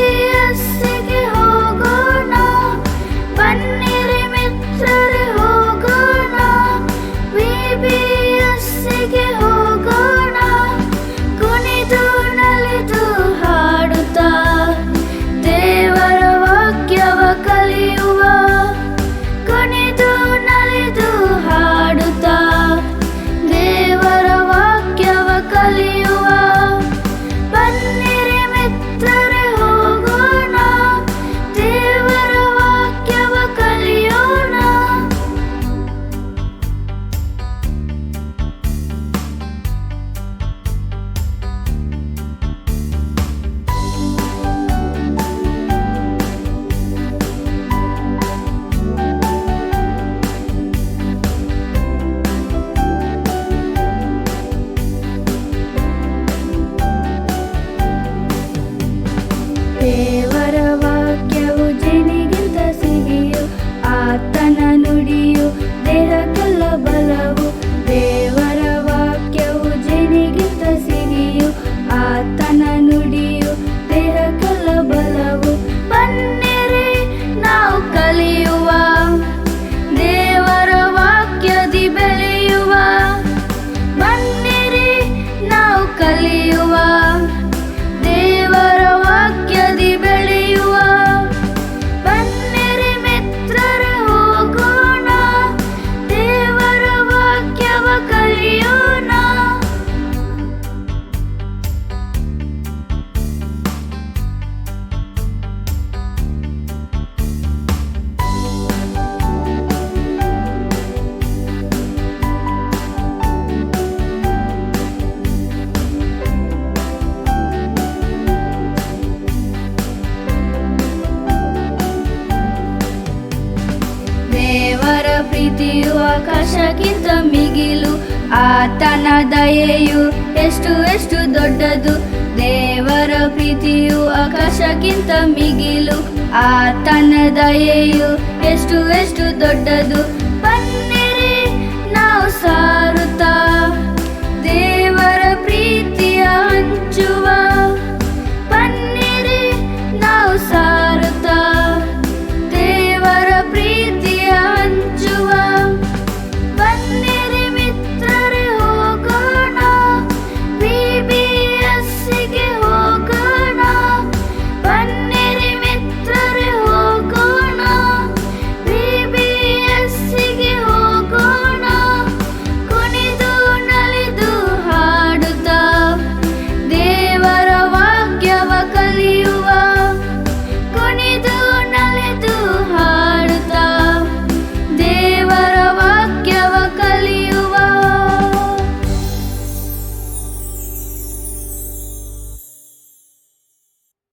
BBSಗೆ ಹೋಗೋಣ, ಬನ್ನಿರಿ ಮಿತ್ರರೇ ಹೋಗೋಣ. BBSಗೆ ಹೋಗೋಣ, ಕುಣಿದು ನಲಿದು ಹಾಡುತ್ತಾ ದೇವರ ವಾಕ್ಯವ ಕಲಿಯುವ. ಕುಣಿದು ನಲಿದು ಹಾಡುತ್ತಾ ದೇವರ ವಾಕ್ಯವ ಕಲಿಯುವ. ಬನ್ನಿರಿ ಮಿತ್ರರೇ ಹೋಗೋಣ, ದೇವರ ವಾಕ್ಯವ ಕಲಿಯೋಣ. ದೇವರ ವಾಕ್ಯವು ಜೇನಿಗಿಂತ ಸಿಹಿಯು, ಆತನ ನುಡಿಯು ದೇಹಕ್ಕೆಲ್ಲ ಬಲವು. ದೇವರ ವಾಕ್ಯವು ಜೇನಿಗಿಂತ ಸಿಹಿಯು, ಆತನ ನುಡಿಯು ದೇಹಕ್ಕೆಲ್ಲ ಬಲವು. ಬನ್ನಿರಿ ನಾವು ಕಲಿಯುವ, ದೇವರ ವಾಕ್ಯದಿ ಬೆಳೆಯುವ. ಬನ್ನಿರಿ ನಾವು ಕಲಿಯುವ, ದೇವರ ವಾಕ್ಯದಿ ಬೆಳೆಯುವ. ಬನ್ನಿರಿ ಮಿತ್ರರೇ ಹೋಗೋಣ, ದೇವರ ವಾಕ್ಯವ ಕಲಿಯೋಣ. ದೇವರ ಪ್ರೀತಿಯು ಆಕಾಶಕ್ಕಿಂತ ಮಿಗಿಲು, ಆತನ ದಯೆಯು ಎಷ್ಟು ಎಷ್ಟು ದೊಡ್ಡದು. ದೇವರ ಪ್ರೀತಿಯು ಆಕಾಶಕ್ಕಿಂತ ಮಿಗಿಲು, ಆತನ ದಯೆಯು ಎಷ್ಟು ಎಷ್ಟು ದೊಡ್ಡದು. ಬನ್ನಿರಿ ನಾವು ಸಾರುತ್ತಾ